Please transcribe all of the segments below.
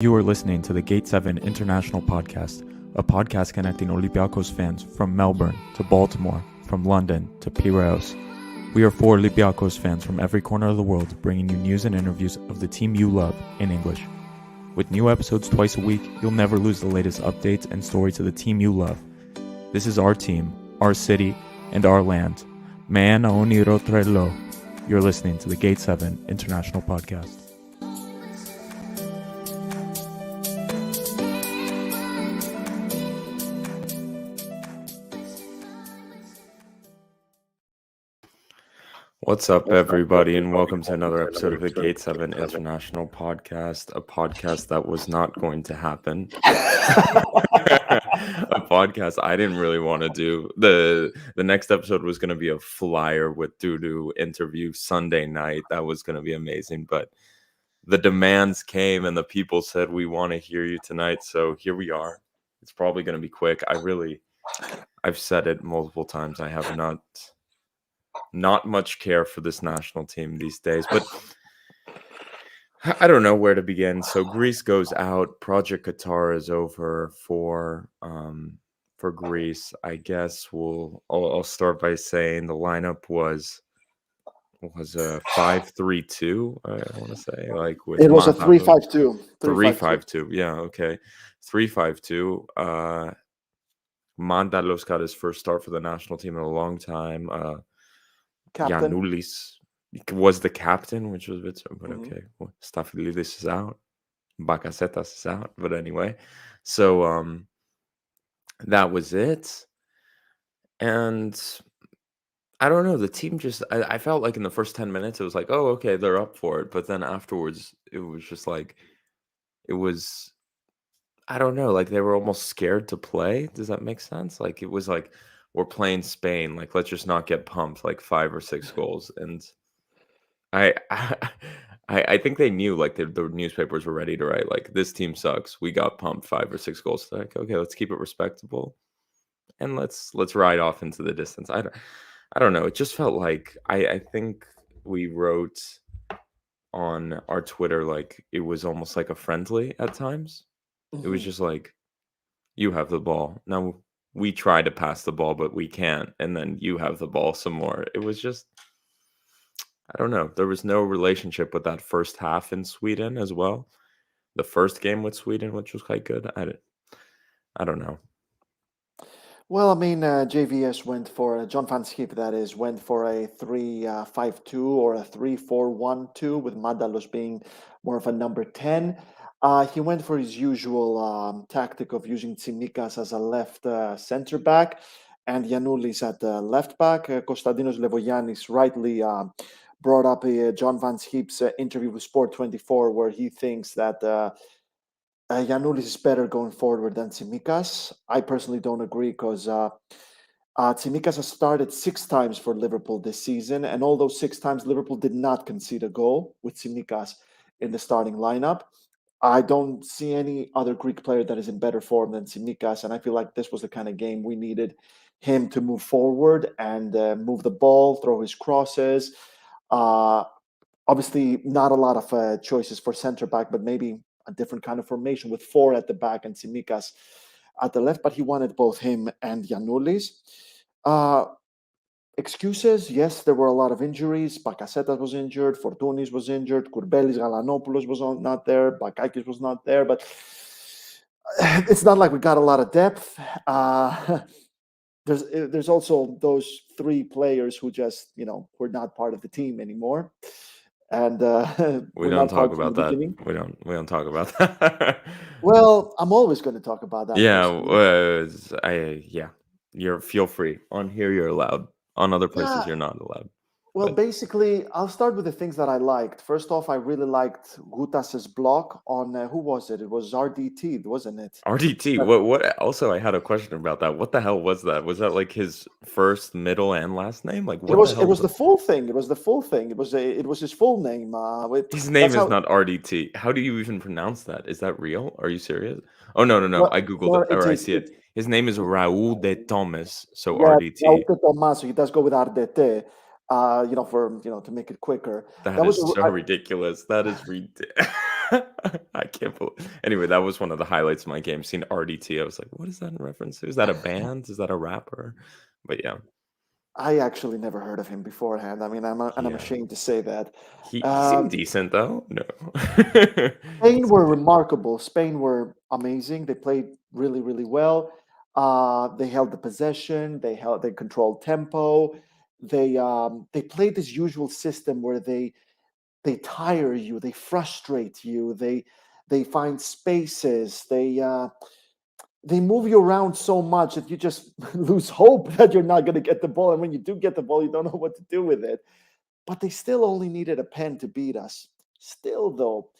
You are listening to the Gate 7 International Podcast, a podcast connecting Olympiacos fans from Melbourne to Baltimore, from London to Piraeus. We are four Olympiacos fans from every corner of the world, bringing you news and interviews of the team you love in English. With new episodes twice a week, you'll never lose the latest updates and stories of the team you love. This is our team, our city, and our land. Man Oniro Trello. You're listening to the Gate 7 International Podcast. What's up, everybody, and welcome to another episode of the Gate 7 International Podcast, a podcast that was not going to happen. A podcast I didn't really want to do. The next episode was going to be a flyer with Dudu interview Sunday night. That was going to be amazing, but the demands came and the people said, we want to hear you tonight, so here we are. It's probably going to be quick. I've said it multiple times. I have not much care for this national team these days, but I don't know where to begin. So Greece goes out. Project Qatar is over for Greece. I guess I'll start by saying the lineup was a 5-3-2. I want to say with it was a 3-5-2. 3-5-2. Yeah, okay, 3-5-2. Mandalos got his first start for the national team in a long time. Captain. Giannoulis was the captain, which was a bit, but okay. Well, Stafylidis is out, Bakasetas is out, but anyway, so that was it. And I don't know, the team just I felt like in the first 10 minutes it was like, oh, okay, they're up for it, but then afterwards it was just like I don't know, like they were almost scared to play. Does that make sense? Like it was like, we're playing Spain, like let's just not get pumped like 5 or 6 goals. And I think they knew, like the newspapers were ready to write like, this team sucks, we got pumped 5 or 6 goals. Like, okay, let's keep it respectable and let's ride off into the distance. I don't know, it just felt like I think we wrote on our Twitter like it was almost like a friendly at times. It was just like, you have the ball now, we try to pass the ball, but we can't. And then you have the ball some more. It was just, I don't know. There was no relationship with that first half in Sweden as well. The first game with Sweden, which was quite good. I don't know. Well, I mean, JVS went for, John Van Schip, that is, went for a 3-5-2 or a 3-4-1-2 with Mandalos being more of a number 10. He went for his usual tactic of using Tsimikas as a left center back and Giannoulis at the left back. Konstantinos Levogiannis rightly brought up John Van Schip's interview with Sport 24, where he thinks that Giannoulis is better going forward than Tsimikas. I personally don't agree because Tsimikas has started 6 times for Liverpool this season, and all those 6 times Liverpool did not concede a goal with Tsimikas in the starting lineup. I don't see any other Greek player that is in better form than Tsimikas, and I feel like this was the kind of game we needed him to move forward and move the ball, throw his crosses. Obviously, not a lot of choices for center back, but maybe a different kind of formation with 4 at the back and Tsimikas at the left. But he wanted both him and Giannoulis. Excuses, yes, there were a lot of injuries. Bakasetas was injured, Fortounis was injured, Kourbelis Galanopoulos was not there, Bakakis was not there, but it's not like we got a lot of depth. There's also those 3 players who just, were not part of the team anymore. And we don't talk about that. We don't talk about that. Well, I'm always going to talk about that. Yeah, you're feel free. On here you're allowed. On other places you're not allowed. Well, basically, I'll start with the things that I liked. First off, I really liked Goutas's block on who was it? It was RDT, wasn't it? RDT. What? Also, I had a question about that. What the hell was that? Was that like his first, middle, and last name? Like what? It was the full thing. It was the full thing. It was his full name. His name is not RDT. How do you even pronounce that? Is that real? Are you serious? Oh no! Well, I googled it, or I see it. His name is Raúl de Thomas. So yeah, RDT. Raúl de Thomas. So he does go with RDT. To make it quicker. That is so ridiculous. That is ridiculous. I can't believe. Anyway, that was one of the highlights of my game. Seeing RDT, I was like, "What is that in reference to? Is that a band? Is that a rapper?" But yeah, I actually never heard of him beforehand. I mean, I'm yeah. ashamed to say that. He seemed Um, decent though. No, he Spain were seemed decent. remarkable. Spain were amazing. They played really, really well. They held the possession. They controlled tempo. They played this usual system where they tire you, they frustrate you, they find spaces, they move you around so much that you just lose hope that you're not going to get the ball. And when you do get the ball, you don't know what to do with it. But they still only needed a pen to beat us. Still, though,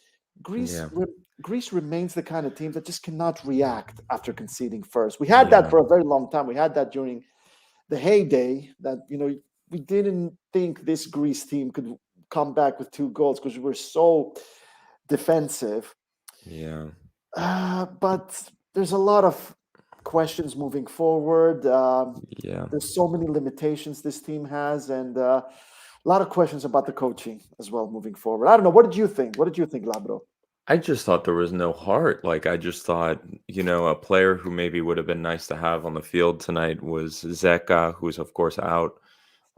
Greece Yeah, re- Greece remains the kind of team that just cannot react after conceding first. We had that yeah, for a very long time. We had that during the heyday that we didn't think this Greece team could come back with 2 goals because we were so defensive. yeah, But there's a lot of questions moving forward. yeah. There's so many limitations this team has, and a lot of questions about the coaching as well moving forward. I don't know. What did you think? What did you think, Labro? I just thought there was no heart. Like I just thought, a player who maybe would have been nice to have on the field tonight was Zeka, who's of course out.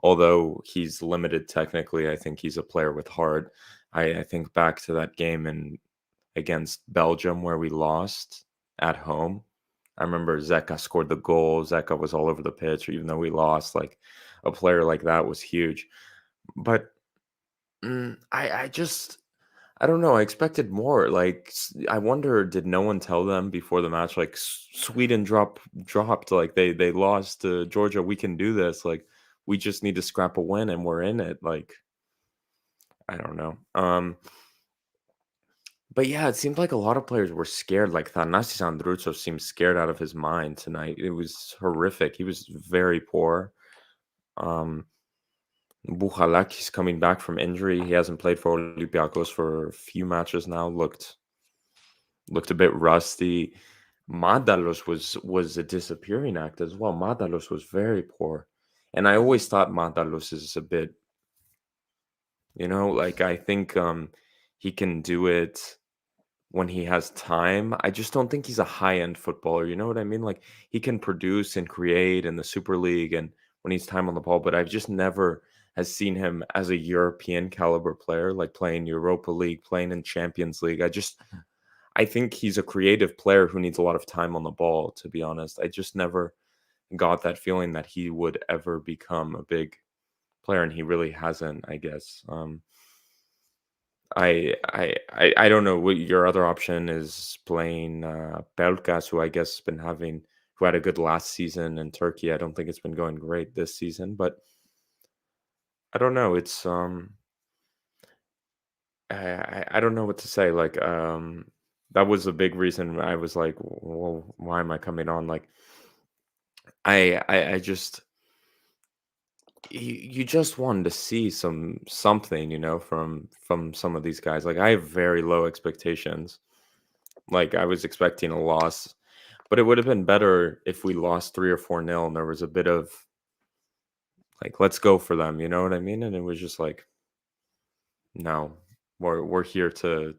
Although he's limited technically, I think he's a player with heart. I think back to that game against Belgium where we lost at home. I remember Zeka scored the goal. Zeka was all over the pitch, even though we lost. Like a player like that was huge. But I just I don't know. I expected more. Like I wonder, did no one tell them before the match? Like Sweden dropped. Like they lost to Georgia. We can do this. Like we just need to scrap a win, and we're in it. Like I don't know. But yeah, it seemed like a lot of players were scared. Like Thanasis Andrutsos seemed scared out of his mind tonight. It was horrific. He was very poor. Um, Bouchalakis coming back from injury. He hasn't played for Olympiacos for a few matches now. Looked a bit rusty. Madalos was a disappearing act as well. Madalos was very poor, and I always thought Madalos is a bit, like I think he can do it when he has time. I just don't think he's a high-end footballer, you know what I mean? Like, he can produce and create in the Super League and when he's time on the ball, but I've just never has seen him as a European caliber player, like playing Europa League, playing in Champions League. I think he's a creative player who needs a lot of time on the ball, to be honest. I just never got that feeling that he would ever become a big player, and he really hasn't, I guess. I don't know what your other option is playing Pelkas, who I guess has been who had a good last season in Turkey. I don't think it's been going great this season, but I don't know. It's I don't know what to say. Like that was a big reason I was like, well, why am I coming on? Like I just you just wanted to see something, from some of these guys. Like I have very low expectations. Like I was expecting a loss, but it would have been better if we lost 3 or 4-0 and there was a bit of like, let's go for them, you know what I mean? And it was just like, no, we're here to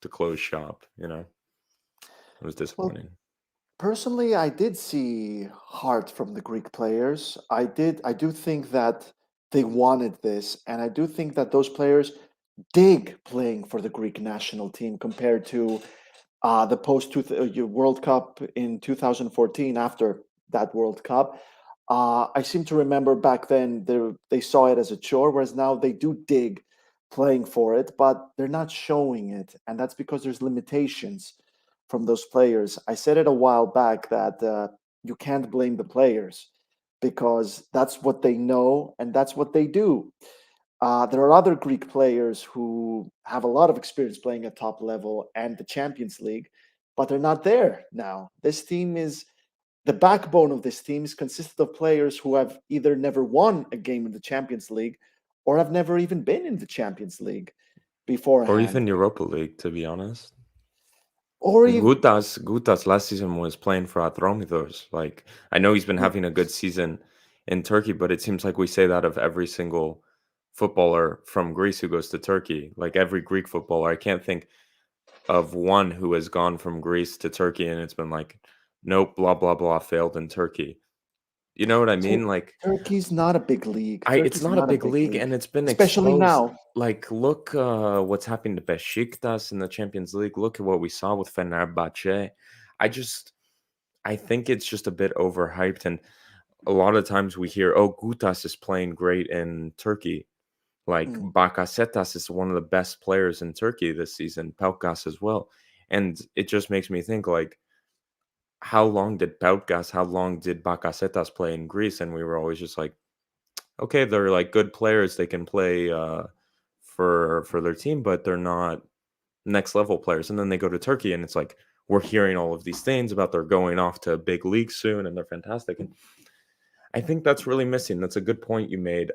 close shop, you know. It was Well, disappointing. personally, I did see heart from the Greek players. I do think that they wanted this, and I do think that those players dig playing for the Greek national team compared to the World Cup in 2014. After that World Cup, I seem to remember back then they saw it as a chore, whereas now they do dig playing for it, but they're not showing it, and that's because there's limitations from those players. I said it a while back that you can't blame the players because that's what they know and that's what they do. There are other Greek players who have a lot of experience playing at top level and the Champions League, but they're not there now. This team is the backbone of this team is consisted of players who have either never won a game in the Champions League or have never even been in the Champions League Or beforehand. even Europa League, to be honest. Or even Gutas last season was playing for Atromitos. Like I know he's been having a good season in Turkey, but it seems like we say that of every single footballer from Greece who goes to Turkey. Like every Greek footballer, I can't think. of one who has gone from Greece to Turkey, and it's been like, nope, blah blah blah, failed in Turkey. You know what I Tur mean? Like, Turkey's not a big league. it's Turkey's not a not a big big league, league, and it's been especially exposed. now. Like, look, what's happened to Besiktas in the Champions League. Look at what we saw with Fenerbahce. I just, I think it's just a bit overhyped, and a lot of times we hear, "Oh, Gutas is playing great in Turkey." Like Mm. Bakasetas is one of the best players in Turkey this season. Pelkas as well, and it just makes me think like, how long did Bakasetas play in Greece? And we were always just like, okay, they're like good players. They can play for their team, but they're not next level players. And then they go to Turkey, and it's like we're hearing all of these things about they're going off to a big league soon, and they're fantastic. And I think that's really missing. That's a good point you made.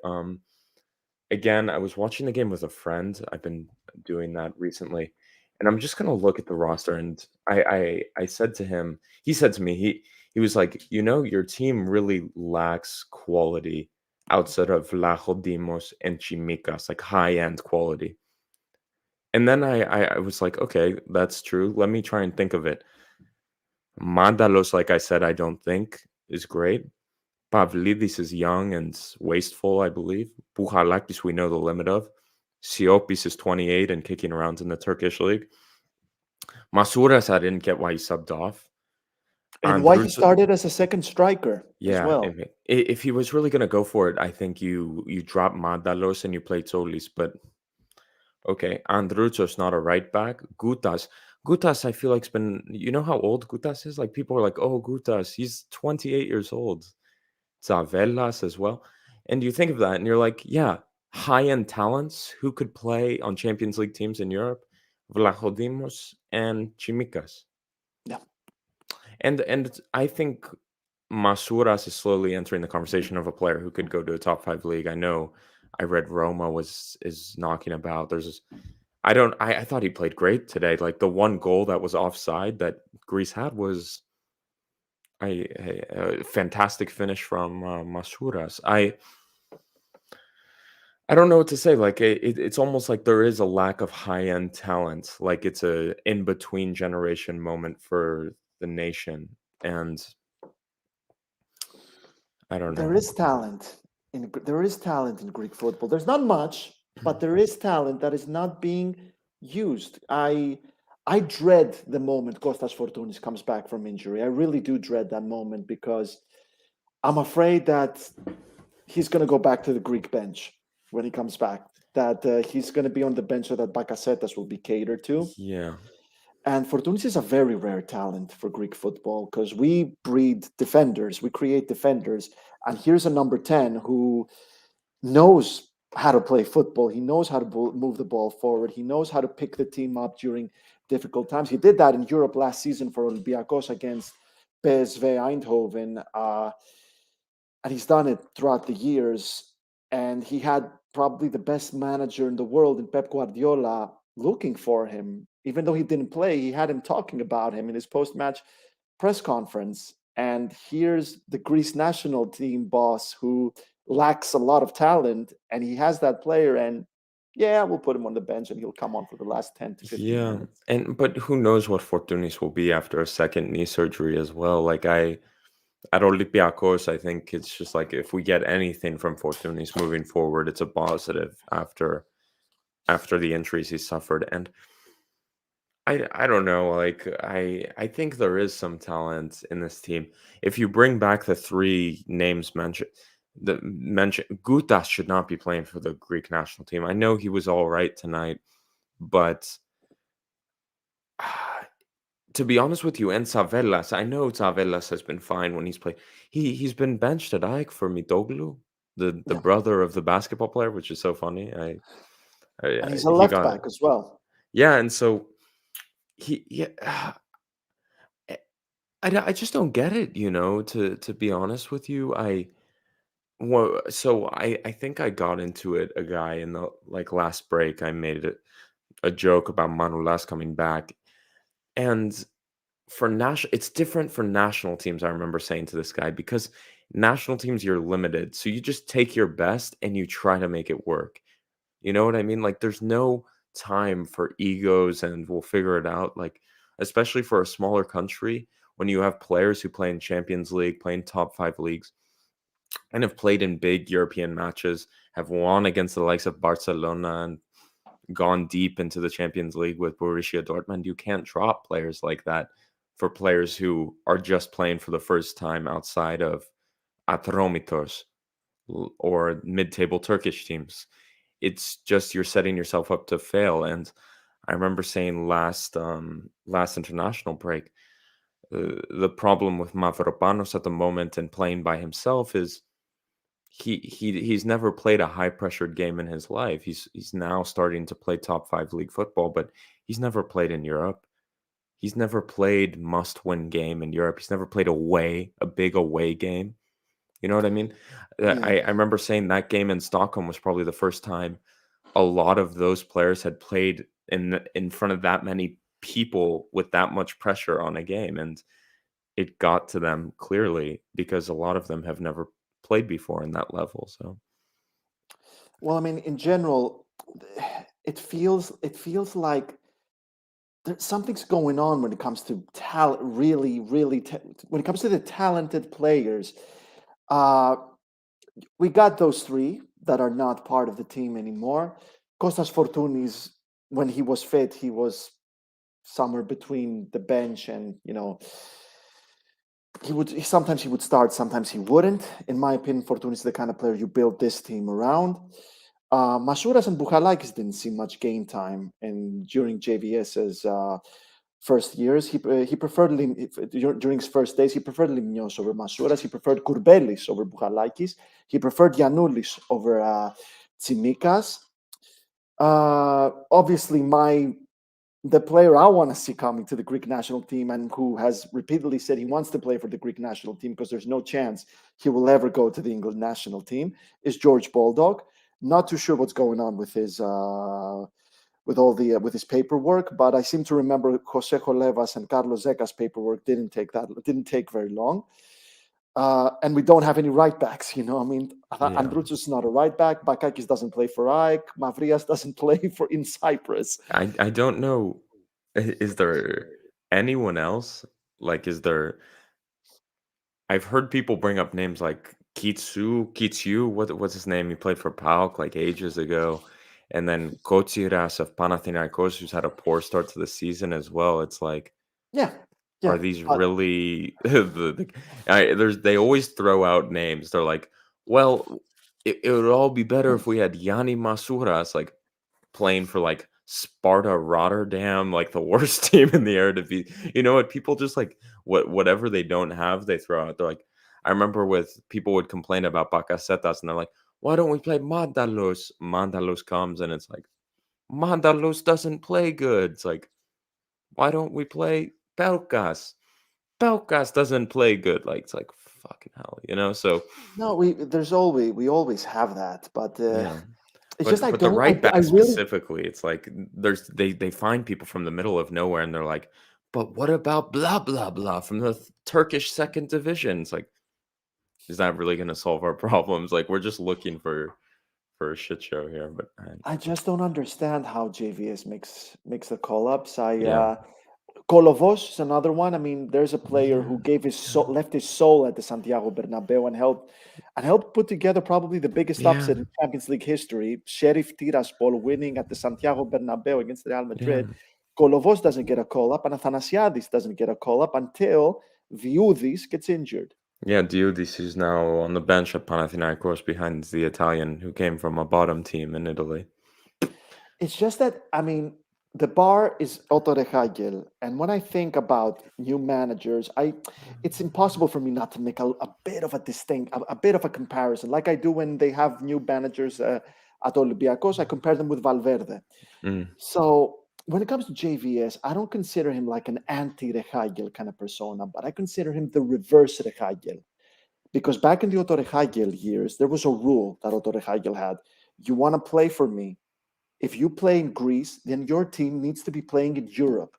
Again, I was watching the game with a friend. I've been doing that recently, and I'm just gonna look at the roster. And I said to him, he said to me, he was like, you know, your team really lacks quality outside of Lahodimos and Chimicas, like high end quality. And then I was like, okay, that's true. Let me try and think of it. Mandalos, like I said, I don't think is great. Pavlidis is young and wasteful, I believe. Bouchalakis, we know the limit of. Siopis is 28 and kicking around in the Turkish league. Masuras, I didn't get why he subbed off. And why he Andrus, started as a second striker as yeah, well. if he was really gonna go for it, I think you drop Mandalos and you play Solis. But okay, Andrutso's not a right back. Gutas, I feel like's been. You know how old Gutas is? Like people are like, oh, Gutas, he's 28 years old. Zavelas as well. And you think of that and you're like, yeah, high-end talents who could play on Champions League teams in Europe, Vlachodimos and Chimicas. Yeah. And I think Masuras is slowly entering the conversation of a player who could go to a top five league. I know I read Roma is knocking about. I thought he played great today. Like the one goal that was offside that Greece had was a fantastic finish from Masuras. I don't know what to say. Like it's almost like there is a lack of high end talent. Like it's a in between generation moment for the nation, and I don't know. There is talent in Greek football. There's not much, but there is talent that is not being used. I dread the moment Kostas Fortounis comes back from injury. I really do dread that moment because I'm afraid that he's going to go back to the Greek bench when he comes back. That he's going to be on the bench so that Bakasetas will be catered to. Yeah, And Fortounis is a very rare talent for Greek football because we breed defenders, we create defenders. And here's a number 10 who knows how to play football. He knows how to move the ball forward. He knows how to pick the team up during difficult times. He did that in Europe last season for Olympiacos against PSV Eindhoven. And he's done it throughout the years. And he had probably the best manager in the world in Pep Guardiola looking for him. Even though he didn't play, he had him talking about him in his post-match press conference. And here's the Greece national team boss who lacks a lot of talent, and he has that player. And yeah, we'll put him on the bench, and he'll come on for the last 10 to 15 yeah, minutes. and but who knows what Fortunis will be after a second knee surgery as well. Like I at Olympiacos, I think it's just like if we get anything from Fortunis moving forward, it's a positive after the injuries he suffered. And I don't know, like I think there is some talent in this team. If you bring back the three names mentioned, Gutas should not be playing for the Greek national team. I know he was all right tonight, but to be honest with you, and Savelas, I know Savelas has been fine when he's played. He's been benched at AEK for Mitoglu, the Yeah. brother of the basketball player, which is so funny. And he's a He left got back as well. yeah, and so he yeah. eh, I just don't get it, to be honest with you. I think I got into it, a guy in the like last break. I made it a joke about Manulas coming back. And for national it's different for national teams, I remember saying to this guy, because national teams you're limited. So you just take your best and you try to make it work. You know what I mean? Like there's no time for egos and we'll figure it out. Like, especially for a smaller country, when you have players who play in Champions League, play in top 5 leagues, and have played in big European matches, have won against the likes of Barcelona and gone deep into the Champions League with Borussia Dortmund. You can't drop players like that for players who are just playing for the first time outside of Atromitos or mid-table Turkish teams. It's just you're setting yourself up to fail. And I remember saying last international break, the problem with Mavropanos at the moment and playing by himself is he's never played a high pressured game in his life. He's now starting to play top 5 league football, but he's never played in Europe. He's never played must win game in Europe. He's never played a big away game. You know what I mean? Yeah. I remember saying that game in Stockholm was probably the first time a lot of those players had played in front of that many people with that much pressure on a game, and it got to them clearly because a lot of them have never played before in that level. So Well, I mean, in general, it feels like something's going on when it comes to talent. Really, really, when it comes to the talented players, uh, we got those three that are not part of the team anymore. Kostas Fortounis, when he was fit, he was somewhere between the bench and sometimes he would start, sometimes he wouldn't. In my opinion, Fortounis is the kind of player you build this team around. Masouras and Bouchalakis didn't see much game time, and during JVS's first years, he preferred during his first days, he preferred Limnios over Masouras, he preferred Kourbelis over Bouchalakis, he preferred Giannoulis over Tsimikas. Obviously, the player I want to see coming to the Greek national team and who has repeatedly said he wants to play for the Greek national team because there's no chance he will ever go to the England national team is George Baldock. Not too sure what's going on with his with his paperwork, but I seem to remember Jose Jolevas and Carlos Zeca's paperwork didn't take very long. And we don't have any right backs, I mean, yeah, Androutsos is not a right back. Bakakis doesn't play for AEK. Mavrias doesn't play in Cyprus. I don't know. Is there anyone else? Like, is there? I've heard people bring up names like Kitsu. What's his name? He played for PAOK like ages ago, and then Kotsiras of Panathinaikos, who's had a poor start to the season as well. It's like, Yeah, are yeah. these really they always throw out names. They're like, well, it would all be better if we had Yanni Masuras like playing for like Sparta Rotterdam, like the worst team in the Eredivisie. You know what? People just like whatever they don't have, they throw out. They're like, I remember with people would complain about Bakasetas, and they're like, why don't we play Mandalos? Mandalos comes, and it's like, Mandalos doesn't play good. It's like, why don't we play Pelkas? Pelkas doesn't play good. Like, it's like fucking hell, you know? So No, we always have that, but yeah. it's just But the right I back really specifically, it's like they find people from the middle of nowhere and they're like, but what about blah blah blah from the Turkish second division? It's like, is that really gonna solve our problems? Like we're just looking for a shit show here. But I just don't understand how JVS makes the call ups. yeah. Kolovos is another one. I mean, there's a player Yeah. who gave his Yeah. soul, left his soul at the Santiago Bernabeu and helped put together probably the biggest Yeah. upset in Champions League history. Sheriff Tiraspol winning at the Santiago Bernabeu against Real Yeah. Madrid. Kolovos doesn't get a call up, and Athanasiadis doesn't get a call up until Viudis gets injured. Yeah, Diudis is now on the bench at Panathinaikos behind the Italian who came from a bottom team in Italy. It's just that, I mean, the bar is Otto Rehagel. And when I think about new managers, it's impossible for me not to make a bit of a bit of a comparison. Like I do when they have new managers at Olympiacos, I compare them with Valverde. Mm. So when it comes to JVS, I don't consider him like an anti-Rehagel kind of persona, but I consider him the reverse Rehagel. Because back in the Otto Rehagel years, there was a rule that Otto Rehagel had. You want to play for me, if you play in Greece, then your team needs to be playing in Europe.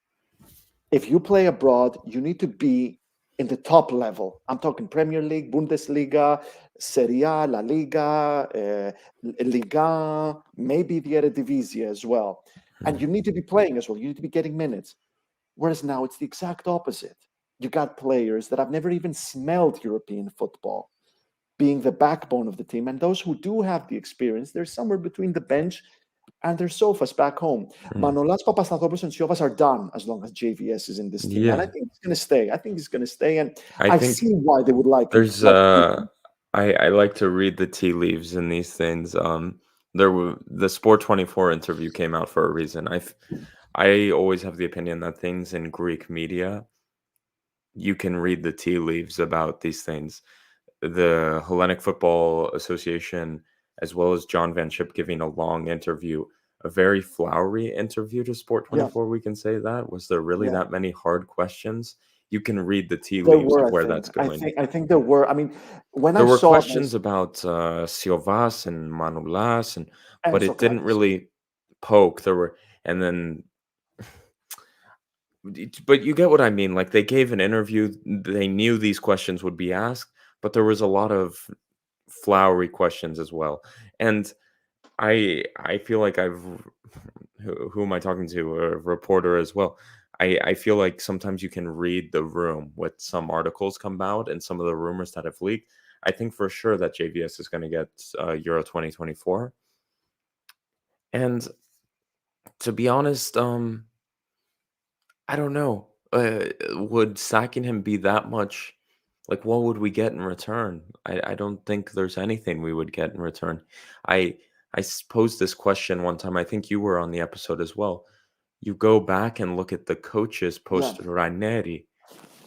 If you play abroad, you need to be in the top level. I'm talking Premier League, Bundesliga, Serie A, La Liga, Liga, maybe the Eredivisie as well. and you need to be playing as well. You need to be getting minutes. Whereas now it's the exact opposite. You got players that have never even smelled European football being the backbone of the team. And those who do have the experience, they're somewhere between the bench and their sofas back home. Mm. Manolas, Papastathopoulos, and Siovas are done as long as JVS is in this team. And I Yeah, think he's going to stay. I think he's going to stay. And I I've think seen why they would like him. there's Like to keep him. I like to read the tea leaves in these things. There were the Sport 24 interview came out for a reason. I always have the opinion that things in Greek media, you can read the tea leaves about these things. The Hellenic Football Association, as well as John Van Schip giving a long interview, a very flowery interview to Sport Yeah, 24, we can say that. Was there really yeah. that many hard questions? You can read the tea There leaves were, of I where think. that's I going. think I think there were. I mean, when There I were saw questions this, about Siovas and Manoulas, and but it didn't Socrates, really poke. There were, and then but you get what I mean. Like they gave an interview, they knew these questions would be asked, but there was a lot of flowery questions as well. And I feel like who am I talking to? A reporter as well. I feel like sometimes you can read the room with some articles come out and some of the rumors that have leaked. I think for sure that JVS is going to get Euro 2024. And to be honest, I don't know. Would sacking him be that much? Like, what would we get in return? I don't think there's anything we would get in return. I posed this question one time. I think you were on the episode as well. You go back and look at the coaches yeah, post Ranieri,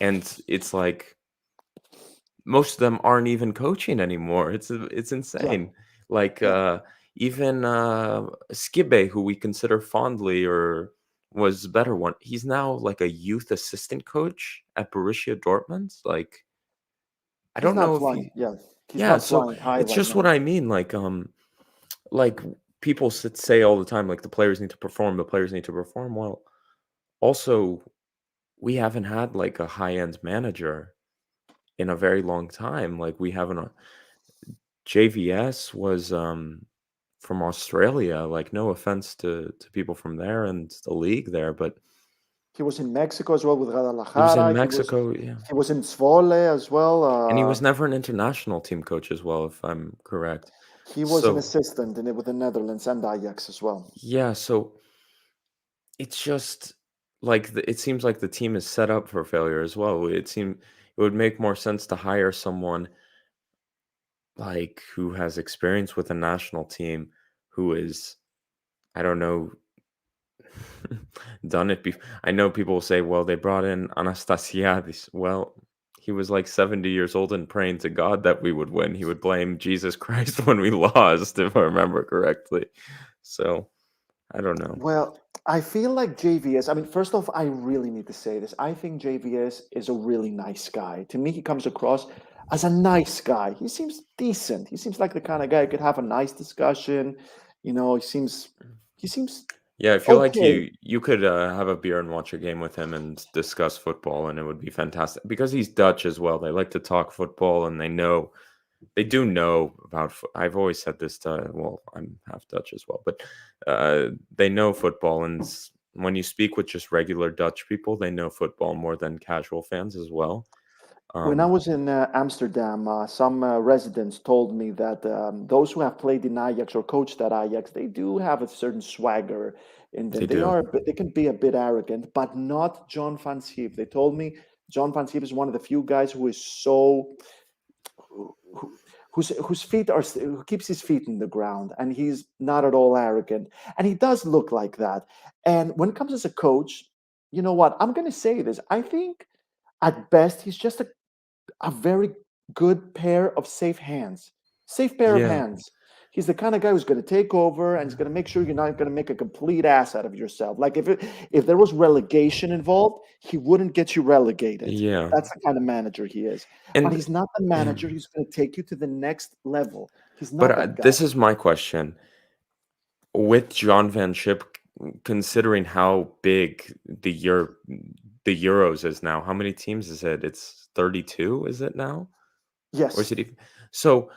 and it's like most of them aren't even coaching anymore. It's yeah, insane. Like yeah. even Skibbe, who we consider fondly or was the better one, he's now like a youth assistant coach at Borussia Dortmund. Like I He's don't not know if flying. he, Yeah, he's yeah. not So flying high it's right just what now. I mean. Like people say all the time, like the players need to perform. The players need to perform. Well, also we haven't had like a high end manager in a very long time. Like we haven't. JVS was from Australia. Like no offense to people from there and the league there, but He was in Mexico as well with he was in Guadalajara. Mexico, yeah. He was in Svole as well. And he was never an international team coach as well, if I'm correct. He was an So assistant in it with the Netherlands and Ajax as well. yeah, so it's just like it seems like the team is set up for failure as well. It would make more sense to hire someone like who has experience with a national team, who is, I don't know, done it before. I know people will say, well, they brought in Anastasiadis. Well, he was like 70 years old and praying to God that we would win. He would blame Jesus Christ when we lost, if I remember correctly. So I don't know. Well, I feel like JVS, I mean, first off, I really need to say this. I think JVS is a really nice guy. To me, he comes across as a nice guy. He seems decent. He seems like the kind of guy who could have a nice discussion. He seems Yeah, I feel like okay. you could have a beer and watch a game with him and discuss football, and it would be fantastic because he's Dutch as well. They like to talk football, and they do know about. I've always said this to. Well, I'm half Dutch as well, but they know football, and when you speak with just regular Dutch people, they know football more than casual fans as well. When I Um, was in Amsterdam, some residents told me that those who have played in Ajax or coached at Ajax, they do have a certain swagger in them. they do. They can be a bit arrogant, but not John Van Schip. They told me John Van Schip is one of the few guys who is so who, whose feet are who keeps his feet in the ground, and he's not at all arrogant, and he does look like that. And when it comes as a coach, you know what? I'm going to say this. I think at best he's just a very good pair of safe hands. Safe pair of Yeah. hands. He's the kind of guy who's going to take over and he's going to make sure you're not going to make a complete ass out of yourself. Like if there was relegation involved, he wouldn't get you relegated. Yeah. That's the kind of manager he is. But And he's not the manager who's going to take you to the next level. He's but not that guy. this is my question. With John Van Schip, considering how big the Euros is now, how many teams is it? It's 32, is it now? Or is Yes. it even so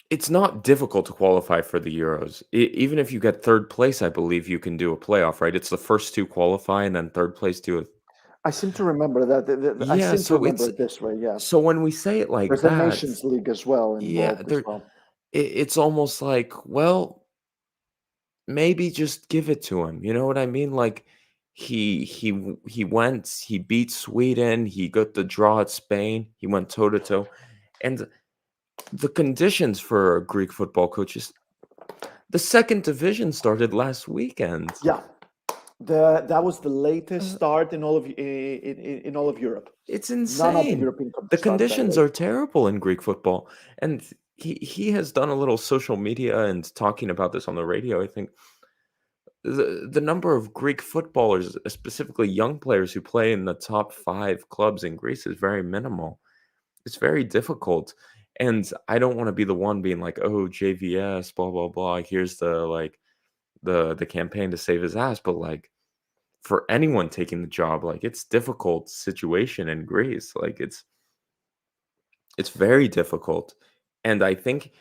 It's not difficult to qualify for the Euros. Even if you get 3rd place, I believe you can do a playoff, right? It's the first 2 qualify and then 3rd place do it. I seem to remember that. I Yeah, seem to so remember it's it this way. Yeah, so when we say it like there's a that, Nations League as well yeah, involved as there well. it's almost like, well, maybe just give it to him, you know what I mean? Like, he went, he beat Sweden, he got the draw at Spain, he went toe to toe, and the conditions for a Greek football coach is the 2nd division started last weekend. Yeah, that was the latest Uh, start in in all of Europe. it's None of the insane. European The countries started that conditions late. are terrible in Greek football, and he has done a little social media and talking about this on the radio, I think. The number of Greek footballers, specifically young players who play in the top 5 clubs in Greece is very minimal. It's very difficult, and I don't wanna be the one being like, "Oh, JVS, blah, blah, blah. Here's the, like, the campaign to save his ass," but, like, for anyone taking the job, like, it's difficult situation in Greece, like, it's very difficult, and I think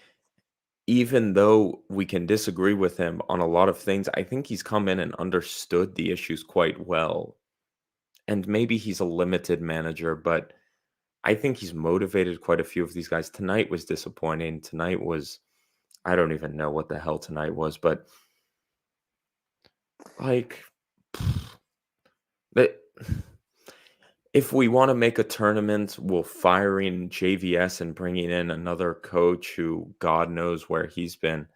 even though we can disagree with him on a lot of things, I think he's come in and understood the issues quite well. And maybe he's a limited manager, but I think he's motivated quite a few of these guys. Tonight was disappointing. Tonight was, I don't even know what the hell tonight was, but like, that if we want to make a tournament, we'll firing JVS and bringing in another coach who God knows where he's been.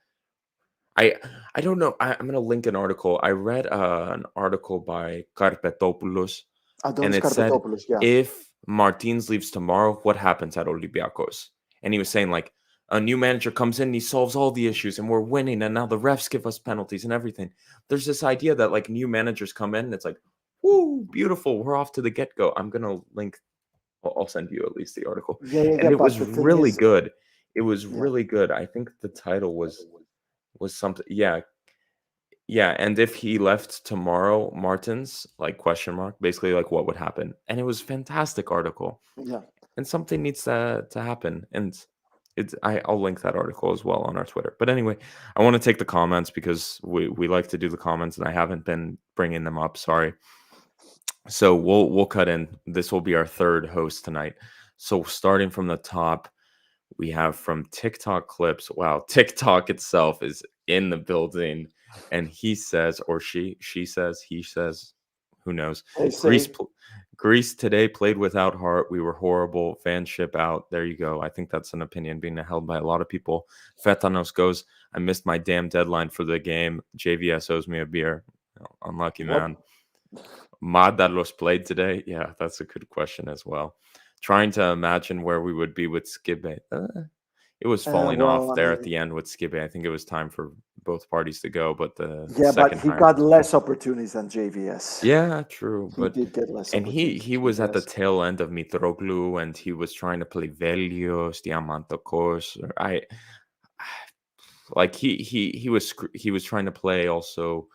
I I don't know. I'm gonna link an article. I read an article by Karpetopoulos, and Adonis it said, Karpetopoulos, yeah. if Martins leaves tomorrow, what happens at Olympiacos? And he was saying like a new manager comes in, he solves all the issues, and we're winning, and now the refs give us penalties and everything. There's this idea that like new managers come in, and it's like, whoo, beautiful, we're off to the get go. I'm gonna link. I'll send you at least the article, Yeah, yeah, yeah. and it But was the thing really is, good. It was yeah, really good. I think the title was something, yeah, yeah, and if he left tomorrow, Martins, like, question mark, basically, like, what would happen? And it was fantastic article, yeah. and something needs to happen, and I'll link that article as well on our Twitter. But anyway, I wanna take the comments because we like to do the comments, and I haven't been bringing them up, sorry. So we'll cut in. This will be our 3rd host tonight. So starting from the top, we have from TikTok clips. Wow, TikTok itself is in the building, and he says, or she says, he says, who knows? They Greece, say, Greece today played without heart. We were horrible. Fanship out. There you go. I think that's an opinion being held by a lot of people. Fetanos goes, I missed my damn deadline for the game. JVS owes me a beer. Unlucky what? man. Madalos played today? Yeah, that's a good question as well. Trying to imagine where we would be with Skibe. It was falling Well, off I there at mean, the end with Skibe. I think it was time for both parties to go, but the yeah, but second he hire. got less opportunities than JVS. Yeah, true. He But did get less and opportunities he than was at the JVS. tail end of Mitroglou and he was trying to play Velios, Diamantokos. I like he was trying to play also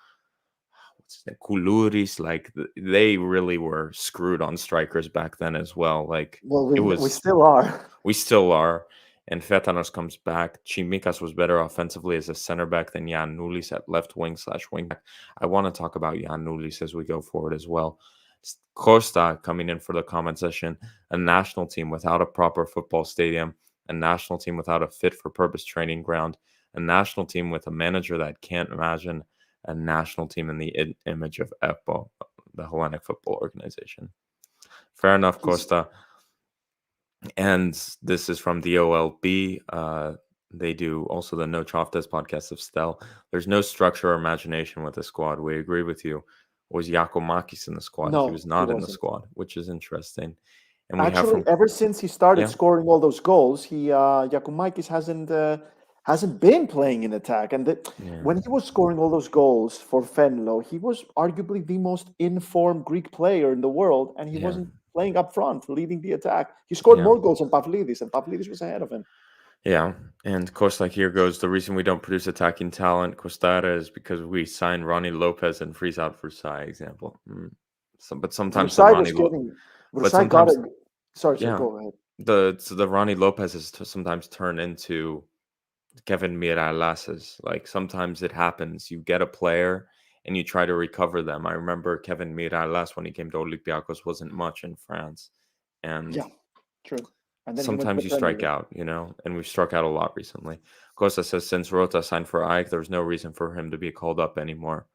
what's his name? Koulouris, like they really were screwed on strikers back then as well. Like Well, it we was, still are. we still are. And Fetanos comes back. Chimikas was better offensively as a center back than Jan Nulis at left wing / wing back. I want to talk about Jan Nulis as we go forward as well. Costa coming in for the comment session. A national team without a proper football stadium. A national team without a fit for purpose training ground. A national team with a manager that can't imagine a national team in the image of EPO, the Hellenic Football Organization. Fair enough, He's Costa. And this is from the OLB. They do also the No Choftas podcast of Stel. There's no structure or imagination with the squad. We agree with you. Was Yakomakis in the squad? He was no, he not in the wasn't. squad, which is interesting. And we have Actually, from, ever since he started yeah, scoring all those goals, he Yakumakis hasn't been playing in attack. And yeah, when he was scoring all those goals for Fenlo, he was arguably the most informed Greek player in the world, and he yeah, wasn't playing up front, leading the attack. He scored yeah. more goals than Pavlidis, and Pavlidis was ahead of him. Yeah, and Costa here goes. The reason we don't produce attacking talent, Costara, is because we sign Ronnie Lopez and freeze out Versailles. Example. But sometimes the Versailles was Ronnie, getting but Versailles got sometimes, a sorry, yeah, go ahead. the Ronnie Lopez is sometimes turned into Kevin Mirallas's. Like sometimes it happens. You get a player and you try to recover them. I remember Kevin Mirallas when he came to Olympiacos wasn't much in France. And Yeah, true. And then he went to sometimes the you Premier strike League. out, and we've struck out a lot recently. Costa says since Rota signed for Ike, there's no reason for him to be called up anymore.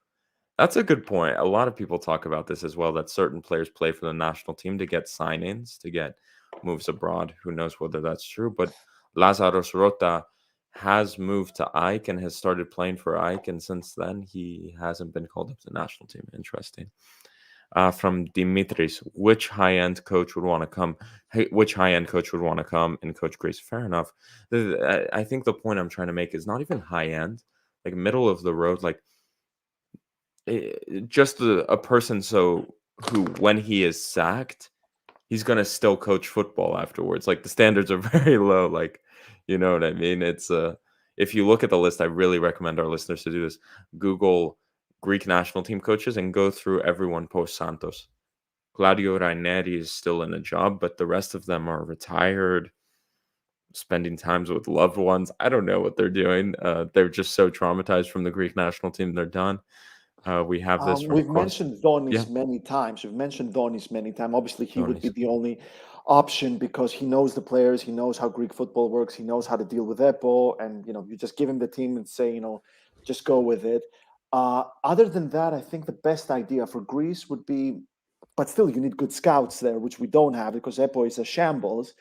That's a good point. A lot of people talk about this as well, that certain players play for the national team to get sign-ins, to get moves abroad. Who knows whether that's true? But Lazaros Rota has moved to Ike and has started playing for Ike, and since then he hasn't been called up to the national team. Interesting. From Dimitris, which high-end coach would want to come? Which high-end coach would want to come and coach Greece? Fair enough. I think the point I'm trying to make is not even high-end, like middle of the road, like just a person who when he is sacked he's gonna still coach football afterwards. Like the standards are very low. Like, you know what I mean? It's if you look at the list, I really recommend our listeners to do this. Google Greek national team coaches and go through everyone post Santos. Claudio Ranieri is still in a job, but the rest of them are retired, spending times with loved ones. I don't know what they're doing. They're just so traumatized from the Greek national team. They're done. We have this from We've course. mentioned Yeah, Donis many times. We've mentioned Donis many times. Obviously, he would be Donis. the only option because he knows the players, he knows how Greek football works, he knows how to deal with EPO, and you just give him the team and say, just go with it. Other than that, I think the best idea for Greece would be, but still, you need good scouts there, which we don't have because EPO is a shambles.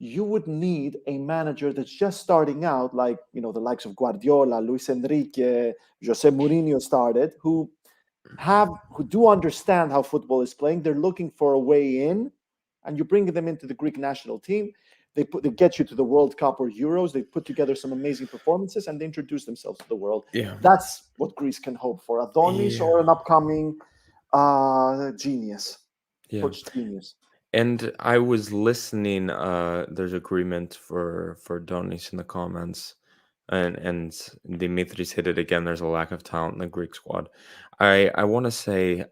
You would need a manager that's just starting out, like the likes of Guardiola, Luis Enrique, Jose Mourinho started, who do understand how football is playing. They're looking for a way in, and you bring them into the Greek national team. They get you to the World Cup or Euros. They put together some amazing performances and they introduce themselves to the world. Yeah. That's what Greece can hope for: Adonis or Yeah. an upcoming genius, Yeah. coach genius. And I was listening. There's agreement for Donis in the comments, and Dimitris hit it again. There's a lack of talent in the Greek squad. I want to say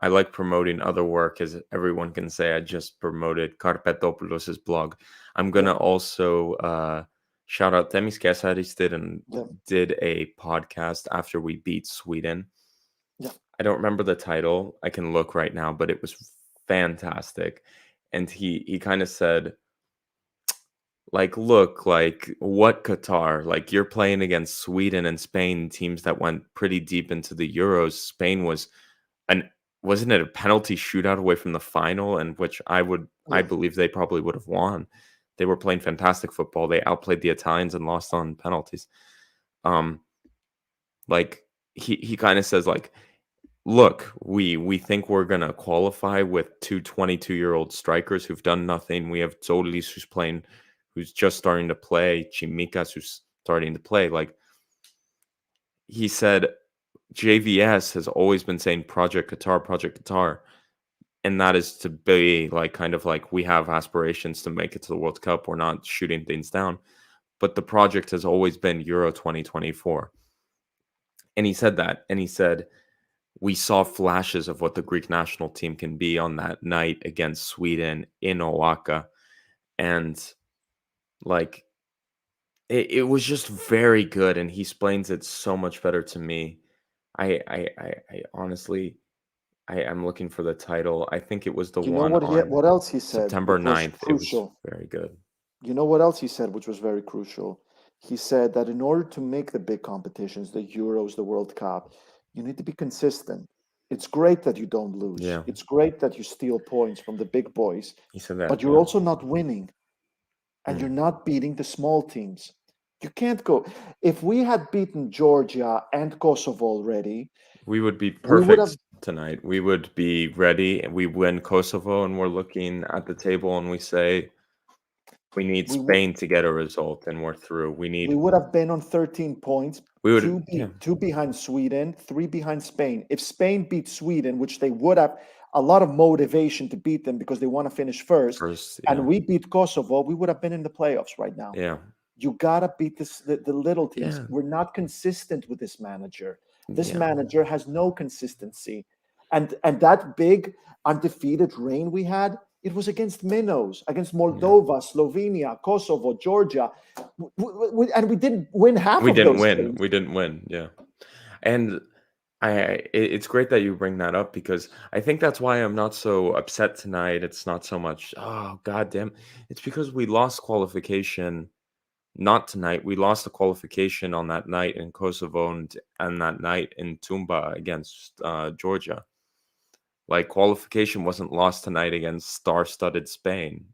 I like promoting other work, as everyone can say. I just promoted Karpetopoulos' blog. I'm Yeah, gonna also shout out Themis Kesaris yeah, did a podcast after we beat Sweden. yeah, I don't remember the title. I can look right now, but it was fantastic. And he kind of said, like, look, like what Qatar, like you're playing against Sweden and Spain, teams that went pretty deep into the Euros. Spain was an wasn't it a penalty shootout away from the final, and which I yeah. believe they probably would have won. They were playing fantastic football. They outplayed the Italians and lost on penalties. Um, like he kind of says like, look, we think we're gonna qualify with two 22-year-old strikers who've done nothing. We have Zolis who's just starting to play, Chimikas who's starting to play. Like he said, JVS has always been saying Project Qatar, and that is to be like kind of like we have aspirations to make it to the World Cup. We're not shooting things down, but the project has always been Euro 2024. And he said that, and he said we saw flashes of what the Greek national team can be on that night against Sweden in Oaxaca. And like it was just very good. And he explains it so much better to me. I honestly I am looking for the title. I think it was the You know one on what else he said, September which was 9th. It was crucial. very good. You know what else he said, which was very crucial? He said that in order to make the big competitions, the Euros, the World Cup, you need to be consistent. It's great that you don't lose. Yeah. It's great that you steal points from the big boys, He said that. but you're Yeah. also not winning and you're Mm. not beating the small teams. You can't go. If we had beaten Georgia and Kosovo already, We would be we would have perfect tonight. We would be ready. We win Kosovo, and we're looking at the table, and we say we need we would Spain to get a result, and we're through. We we need. would have been on 13 points, We would. Yeah. two behind Sweden, three behind Spain. If Spain beat Sweden, which they would have a lot of motivation to beat them because they want to finish first, First. and Yeah. we beat Kosovo, we would have been in the playoffs right now. Yeah. You gotta beat the little teams. Yeah. We're not consistent with this manager. This Yeah. manager has no consistency, and that big undefeated reign we had, It was against minnows, against Yeah. Moldova, Slovenia, Kosovo, Georgia, and we didn't win half We of didn't those win. games. We didn't win. Yeah. And it's great that you bring that up because I think that's why I'm not so upset tonight. It's not so much, oh goddamn. It's because we lost qualification. Not tonight. We lost the qualification on that night in Kosovo and that night in Tumba against Georgia. Like qualification wasn't lost tonight against star-studded Spain.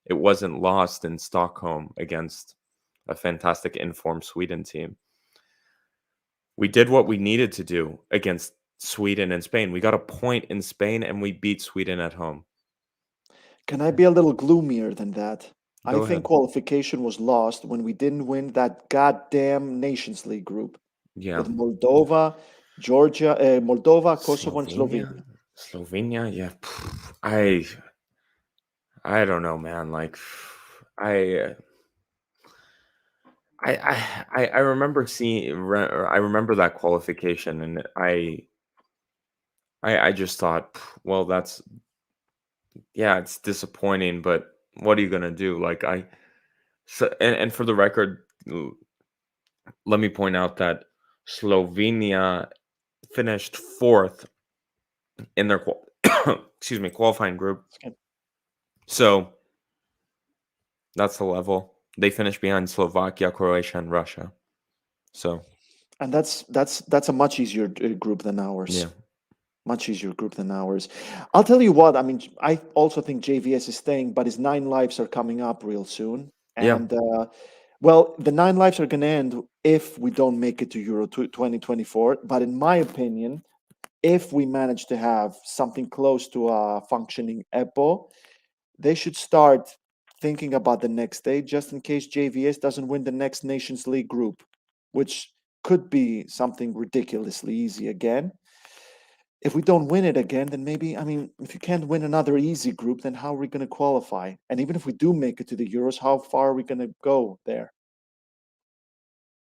It wasn't lost in Stockholm against a fantastic informed Sweden team. We did what we needed to do against Sweden and Spain. We got a point in Spain and we beat Sweden at home. Can I be a little gloomier than that? I Go think ahead. qualification was lost when we didn't win that goddamn Nations League group Yeah. with Moldova, Georgia, Moldova, Kosovo, and Slovenia? Slovenia. Slovenia? Yeah. I don't know, man. Like I I remember I remember that qualification and I just thought, well, that's yeah, it's disappointing, but what are you gonna do? Like and for the record, let me point out that Slovenia finished fourth in their excuse me, qualifying group. So that's the level. They finished behind Slovakia, Croatia, and Russia. So And that's a much easier group than ours. yeah, Much easier group than ours. I'll tell you what. I mean, I also think JVS is staying, but his 9 lives are coming up real soon, yeah, and well, the 9 lives are going to end if we don't make it to Euro 2024. But in my opinion, if we manage to have something close to a functioning EPO, they should start thinking about the next day, just in case JVS doesn't win the next Nations League group, which could be something ridiculously easy again. If we don't win it again, then maybe, I mean, if you can't win another easy group, then how are we going to qualify? And even if we do make it to the Euros, how far are we going to go there?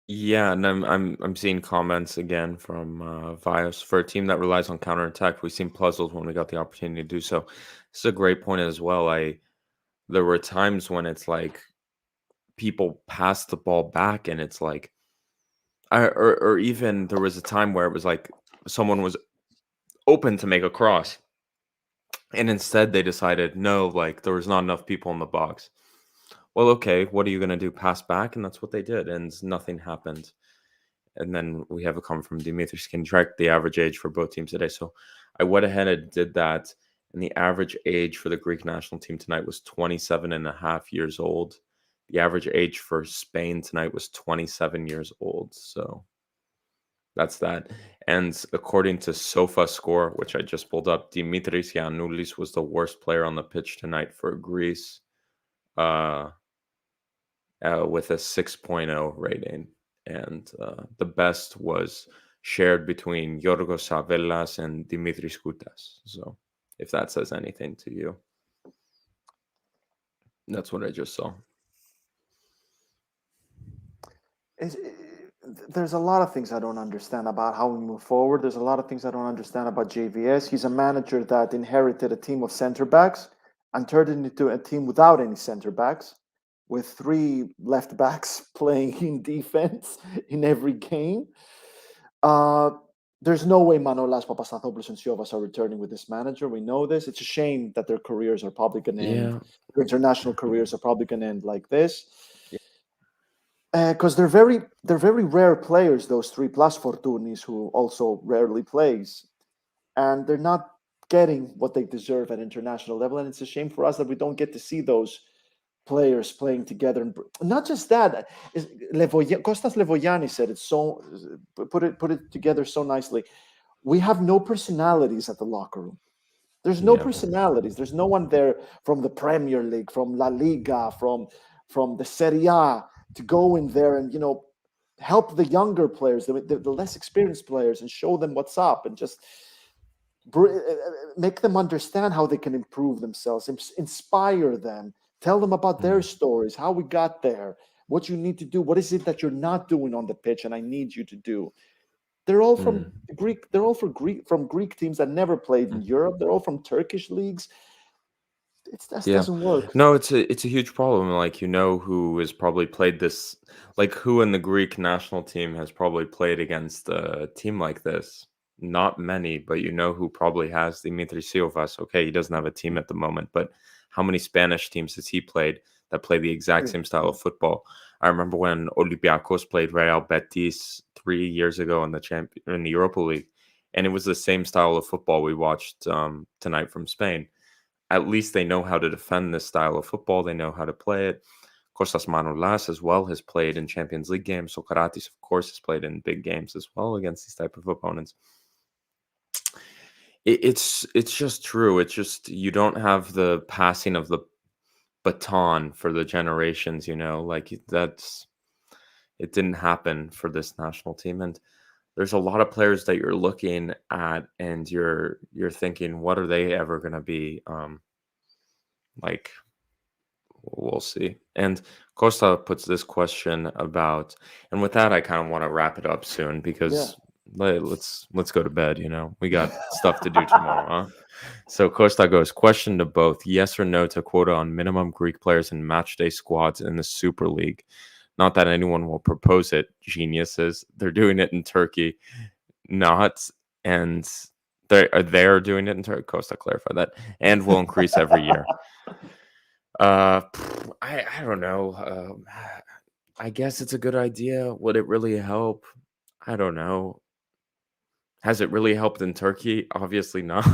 yeah. And I'm seeing comments again from Vios for a team that relies on counterattack. We seem puzzled when we got the opportunity to do so. It's a great point as well. There were times when it's like people pass the ball back, and it's like, or even there was a time where it was like someone was open to make a cross, and instead they decided no, like there was not enough people in the box. Well, okay, what are you gonna do? Pass back, and that's what they did, and nothing happened. And then we have a comment from Dimitris. Can track the average age for both teams today. So I went ahead and did that, and the average age for the Greek national team tonight was 27 and a half years old. The average age for Spain tonight was 27 years old. So that's that. And according to Sofa Score, which I just pulled up, Dimitris Giannoulis was the worst player on the pitch tonight for Greece, uh, with a 6.0 rating. And the best was shared between Yorgos Savellas and Dimitris Koutas. So if that says anything to you, that's what I just saw. There's a lot of things I don't understand about how we move forward. There's a lot of things I don't understand about JVS. He's a manager that inherited a team of center backs and turned it into a team without any center backs, with three left backs playing in defense in every game. Uh, there's no way Manolas, Papastathopoulos, and Siovas are returning with this manager. We know this. It's a shame that their careers are probably going to end. Yeah. Their international careers are probably going to end like this. Yeah. Because they're very rare players, those three plus Fortunis, who also rarely plays, and they're not getting what they deserve at international level. And it's a shame for us that we don't get to see those players playing together. And not just that, Kostas Levoyani said it so put it together so nicely. We have no personalities at the locker room. There's no Yeah. personalities. There's no one there from the Premier League, from La Liga, from the Serie A to go in there and help the younger players, the less experienced players, and show them what's up, and just make them understand how they can improve themselves, inspire them, tell them about their Mm, stories, how we got there, what you need to do, what is it that you're not doing on the pitch, and I need you to do. They're all from mm, Greek. They're all from Greek teams that never played in mm. Europe. They're all from Turkish leagues. It just Yeah. doesn't work. No, it's a huge problem. Like, who has probably played this, like, who in the Greek national team has probably played against a team like this? Not many, but who probably has? Dimitri Siovas. Okay, he doesn't have a team at the moment, but how many Spanish teams has he played that play the exact same style Yeah. of football? I remember when Olympiacos played Real Betis 3 years ago in the Europa League, and it was the same style of football we watched tonight from Spain. At least they know how to defend this style of football. They know how to play it. Kostas Manolas as well has played in Champions League games. Socrates, of course, has played in big games as well against these type of opponents. It's just true. It's just you don't have the passing of the baton for the generations. Like it didn't happen for this national team, and there's a lot of players that you're looking at, and you're thinking, what are they ever going to be? Like We'll see. And Costa puts this question about, and with that, I kind of want to wrap it up soon Yeah. because let's go to bed. We got stuff to do tomorrow. Huh? So Costa goes, question to both: yes or no to quota on minimum Greek players and matchday squads in the Super League. Not that anyone will propose it. Geniuses, they're doing it in Turkey, not and they're doing it in Turkey. Costa clarify that, and will increase every year. I don't know. I guess it's a good idea. Would it really help? I don't know. Has it really helped in Turkey? Obviously not.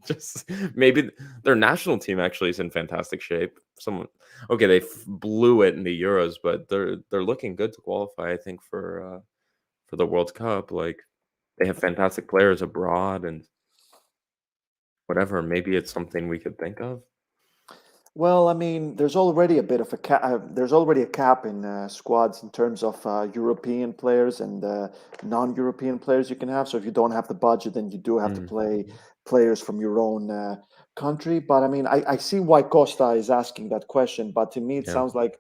Just maybe their national team actually is in fantastic shape. Okay, they blew it in the Euros, but they're looking good to qualify. I think for the World Cup. Like they have fantastic players abroad and whatever. Maybe it's something we could think of. Well, I mean, there's already a bit of a cap. There's already a cap in squads in terms of European players and non-European players you can have. So if you don't have the budget, then you do have to Mm, play players from your own country. But I mean, I see why Costa is asking that question. But to me, it yeah, sounds like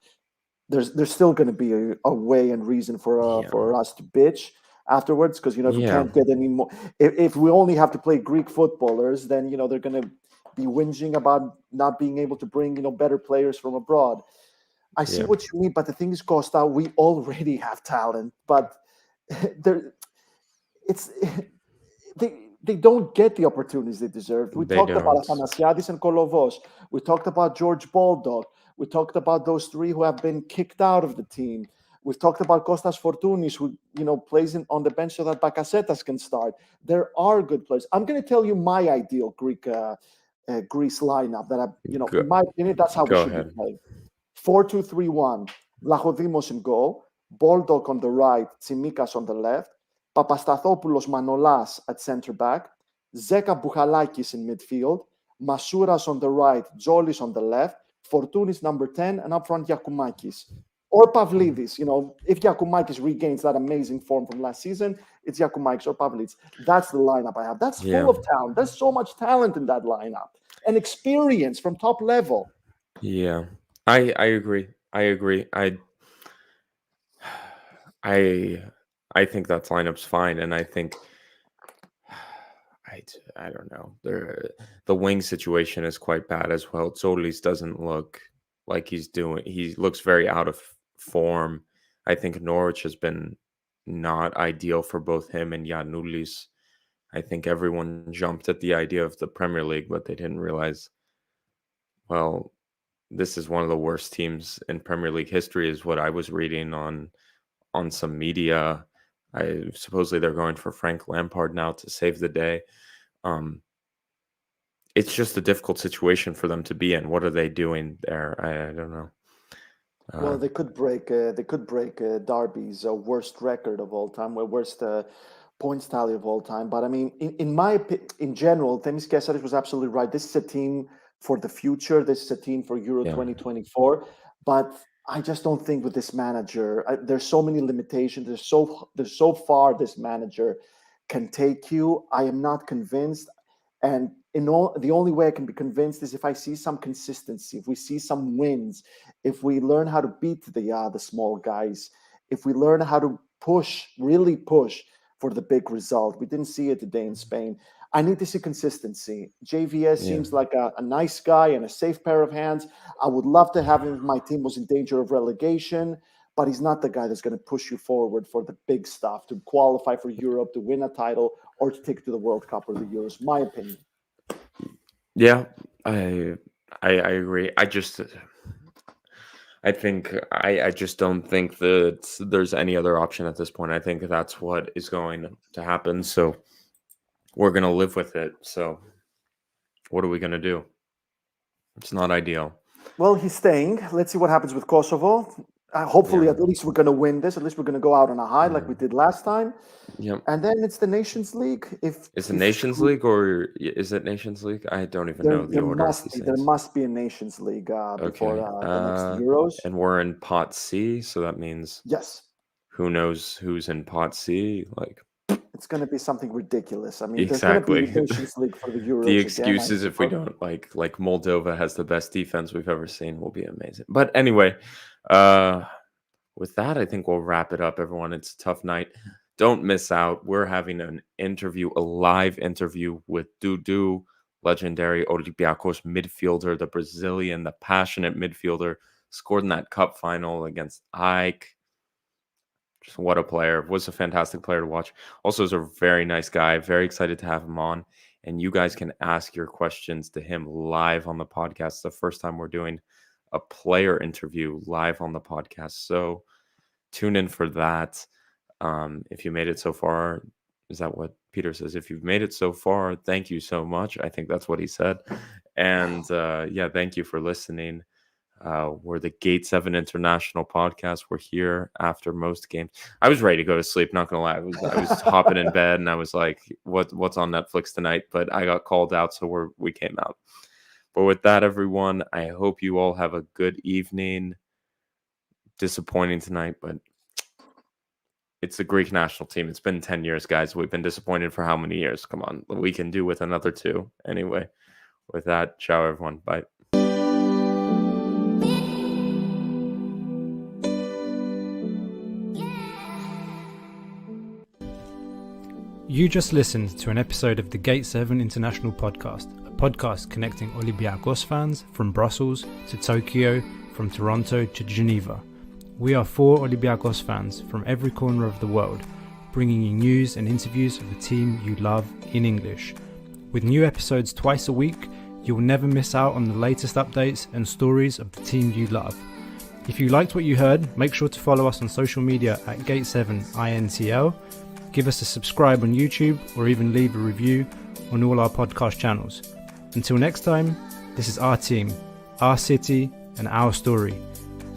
there's still going to be a way and reason yeah, for us to bitch afterwards, because if we yeah, can't get any more, if we only have to play Greek footballers, then they're going to be whinging about not being able to bring better players from abroad. I see yeah. what you mean, but the thing is, Costa, we already have talent, but there it's they don't get the opportunities they deserve. We They talked about don't. Athanasiadis and Kolovos. We talked about George Baldock. We talked about those three who have been kicked out of the team. We've talked about Kostas Fortounis, who plays on the bench so that Bakasetas can start. There are good players. I'm going to tell you my ideal Greece lineup. Go, In my opinion, that's how we go should be ahead. playing. 4-2-3-1. Vlachodimos in goal. Baldock on the right. Tsimikas on the left. Papastathopoulos Manolas at centre back, Zeka Bouchalakis in midfield, Masouras on the right, Jolis on the left, Fortounis number 10, and up front Yakumakis. Or Pavlidis. If Yakumakis regains that amazing form from last season, it's Yakumakis or Pavlidis. That's the lineup I have. That's full Yeah, of talent. There's so much talent in that lineup and experience from top level. yeah. I agree. I agree. I I think that lineup's fine, and I think I don't know. The wing situation is quite bad as well. Solis doesn't look like he looks very out of form. I think Norwich has been not ideal for both him and Giannoulis. I think everyone jumped at the idea of the Premier League, but they didn't realize, well, this is one of the worst teams in Premier League history, is what I was reading on some media. I supposedly they're going for Frank Lampard now to save the day. Um, it's just a difficult situation for them to be in. What are they doing there? I don't know. Uh, Well, they could break Derby's worst record of all time, worst points tally of all time. But I mean, in general, Themis Kesaris was absolutely right. This is a team for the future. This is a team for Euro yeah, 2024. But I just don't think with this manager, there's so many limitations. There's so far this manager can take you. I am not convinced. And the only way I can be convinced is if I see some consistency, if we see some wins, if we learn how to beat the small guys, if we learn how to really push for the big result. We didn't see it today in Spain. I need to see consistency. JVS seems like a nice guy and a safe pair of hands. I would love to have him if my team was in danger of relegation, but he's not the guy that's going to push you forward for the big stuff, to qualify for Europe, to win a title, or to take it to the World Cup or the Euros. My opinion. Yeah, I agree. I just don't think that there's any other option at this point. I think that's what is going to happen. So we're going to live with it. So what are we going to do? It's not ideal. Well, he's staying. Let's see what happens with Kosovo. Hopefully, at least we're going to win this. At least we're going to go out on a high like we did last time. Yep. And then it's the Nations League. Is it Nations League or is it Nations League? I don't even know the order. There must be a Nations League before the next Euros. And we're in Pot C, so that means yes. Who knows who's in Pot C? Like, it's going to be something ridiculous. I mean, exactly. There's going to be a Nations League for the Euros. The excuses if we don't like Moldova has the best defense we've ever seen will be amazing. But anyway, with that, I think we'll wrap it up, everyone. It's a tough night. Don't miss out. We're having a live interview with Dudu, legendary Olympiacos midfielder, the Brazilian, the passionate midfielder, scored in that cup final against Ike. Just what a player. Was a fantastic player to watch. Also is a very nice guy. Very excited to have him on. And you guys can ask your questions to him live on the podcast. It's the first time we're doing a player interview live on the podcast. So tune in for that. If you made it so far, is that what Peter says? If you've made it so far, thank you so much. I think that's what he said. And thank you for listening. We're the Gate 7 International Podcast. We're here after most games. I was ready to go to sleep, not gonna lie. I was hopping in bed and I was like, what's on Netflix tonight? But I got called out, so we came out. But with that, everyone, I hope you all have a good evening. Disappointing tonight, but it's the Greek national team. It's been 10 years, guys. We've been disappointed for how many years? Come on. We can do with another 2. Anyway, with that, ciao, everyone. Bye. You just listened to an episode of the Gate 7 International Podcast, a podcast connecting Olympiacos fans from Brussels to Tokyo, from Toronto to Geneva. We are 4 Olympiacos fans from every corner of the world, bringing you news and interviews of the team you love in English. With new episodes twice a week, you will never miss out on the latest updates and stories of the team you love. If you liked what you heard, make sure to follow us on social media at Gate7INTL, give us a subscribe on YouTube, or even leave a review on all our podcast channels. Until next time, this is our team, our city, and our story.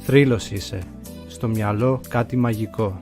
Θρύλος είσαι. Στο μυαλό κάτι μαγικό.